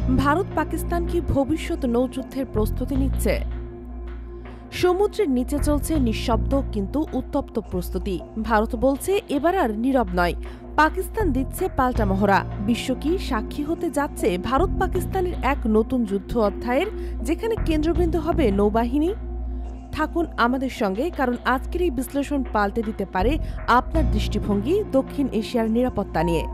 ভারত পাকিস্তান কি ভবিষ্যৎ নৌযুদ্ধের প্রস্তুতি নিচ্ছে? সমুদ্রের নিচে চলছে নিঃশব্দ কিন্তু উত্তপ্ত প্রস্তুতি। ভারত বলছে এবার আর নীরব নয়, পাকিস্তান দিচ্ছে পাল্টা মহড়া। বিশ্ব কি সাক্ষী হতে যাচ্ছে ভারত পাকিস্তানের এক নতুন যুদ্ধ অধ্যায়ের, যেখানে কেন্দ্রবিন্দু হবে নৌবাহিনী? থাকুন আমাদের সঙ্গে, কারণ আজকের এই বিশ্লেষণ পাল্টে দিতে পারে আপনার দৃষ্টিভঙ্গি দক্ষিণ এশিয়ার নিরাপত্তা নিয়ে।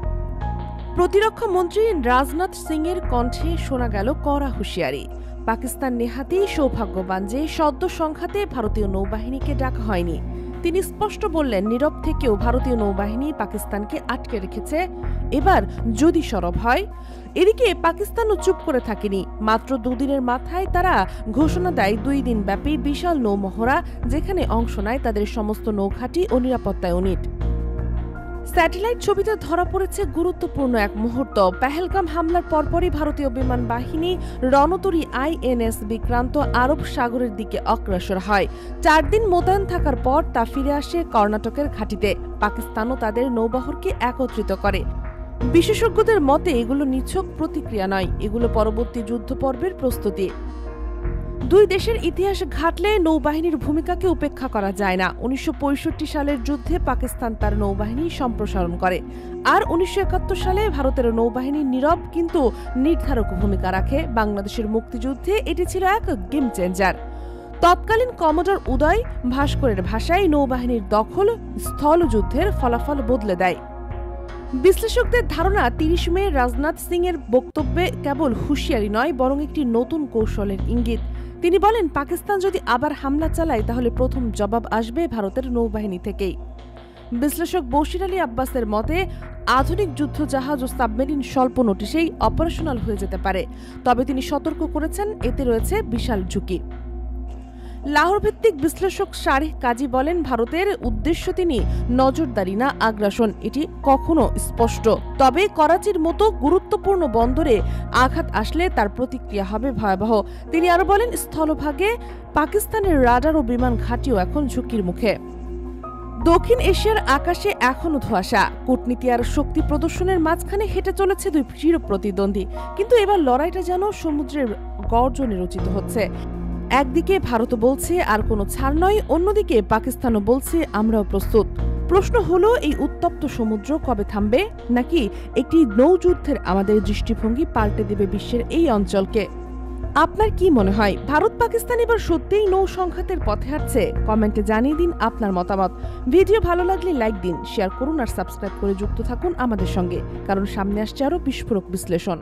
প্রতিরক্ষা মন্ত্রী রাজনাথ সিং এর কণ্ঠে শোনা গেল কড়া হুঁশিয়ারি। পাকিস্তান নেহাতেই সৌভাগ্যবান যে সদ্য সংঘাতে ভারতীয় নৌবাহিনীকে ডাকা হয়নি। তিনি স্পষ্ট বললেন, নীরব থেকেও ভারতীয় নৌবাহিনী পাকিস্তানকে আটকে রেখেছে, এবার যদি সরব হয়। এদিকে পাকিস্তানও চুপ করে থাকেনি। মাত্র দুদিনের মাথায় তারা ঘোষণা দেয় 2 দিন ব্যাপী বিশাল নৌমহড়া, যেখানে অংশ নেয় তাদের সমস্ত নৌঘাঁটি ও নিরাপত্তা ইউনিট। স্যাটেলাইট ছবিতে ধরা পড়েছে গুরুত্বপূর্ণ এক মুহূর্ত। পেহেলগাম হামলার পরপরই ভারতীয় বিমান বাহিনী রণতরী INS বিক্রান্ত আরব সাগরের দিকে অগ্রসর হয়। 4 দিন মোতায়েন থাকার পর তা ফিরে আসে কর্ণাটকের ঘাঁটিতে। পাকিস্তানও তাদের নৌবহরকে একত্রিত করে। বিশেষজ্ঞদের মতে এগুলো নিছক প্রতিক্রিয়া নয়, এগুলো পরবর্তী যুদ্ধপর্বের প্রস্তুতি। দুই দেশের ইতিহাস ঘাটলে নৌবাহিনীর ভূমিকাকে উপেক্ষা করা যায় না। 1965 সালের যুদ্ধে পাকিস্তান তার নৌবাহিনী সম্প্রসারণ করে, আর 1971 সালে ভারতের নৌবাহিনী নীরব কিন্তু নির্ধারক ভূমিকা রাখে। বাংলাদেশের মুক্তিযুদ্ধে এটি ছিল এক গেম চেঞ্জার। তৎকালীন কমোডর উদয় ভাস্করের ভাষায়, নৌবাহিনীর দখল স্থলযুদ্ধের ফলাফল বদলে দেয়। বিশ্লেষকদের ধারণা, 30 মে রাজনাথ সিং এর বক্তব্যে কেবল হুঁশিয়ারি নয়, বরং একটি নতুন কৌশলের ইঙ্গিত। তিনি বলেন, পাকিস্তান যদি আবার হামলা চালায় তাহলে প্রথম জবাব আসবে ভারতের নৌবাহিনী থেকেই। বিশ্লেষক বশির আলী আব্বাসের মতে, আধুনিক যুদ্ধজাহাজ ও সাবমেরিন স্বল্প নোটিশেই অপারেশনাল হয়ে যেতে পারে। তবে তিনি সতর্ক করেছেন, এতে রয়েছে বিশাল ঝুঁকি। লাহোর ভিত্তিক বিশ্লেষক শারিহ কাজী বলেন, ভারতের উদ্দেশ্য তিনি নজরদারি না আগ্রাসন, এটি কখনো স্পষ্ট। তবে করাচির মতো গুরুত্বপূর্ণ বন্দরে আঘাত আসলে তার প্রতিক্রিয়া হবে ভয়াবহ। তিনি আরো বলেন, স্থলভাগে পাকিস্তানের রাডার ও বিমান ঘাঁটিও এখন ঝুঁকির মুখে। দক্ষিণ এশিয়ার আকাশে এখনো ধোঁয়াশা। কূটনীতি আর শক্তি প্রদর্শনের মাঝখানে হেঁটে চলেছে দুই চির প্রতিদ্বন্দ্বী। কিন্তু এবার লড়াইটা যেন সমুদ্রের গর্জনে রচিত হচ্ছে। একদিকে ভারত বলছে আর কোনো ছাড় নয়, অন্যদিকে পাকিস্তানও বলছে আমরাও প্রস্তুত। প্রশ্ন হলো, এই উত্তপ্ত সমুদ্র কবে থামবে, নাকি একটি নৌযুদ্ধের আমাদের দৃষ্টিভঙ্গি পাল্টে দেবে বিশ্বের এই অঞ্চলকে? আপনার কি মনে হয়, ভারত পাকিস্তান এবার সত্যিই নৌ সংঘাতের পথে হাঁটছে? কমেন্টে জানিয়ে দিন আপনার মতামত। ভিডিও ভালো লাগলে লাইক দিন, শেয়ার করুন আর সাবস্ক্রাইব করে যুক্ত থাকুন আমাদের সঙ্গে, কারণ সামনে আসছে আরও বিস্ফোরক বিশ্লেষণ।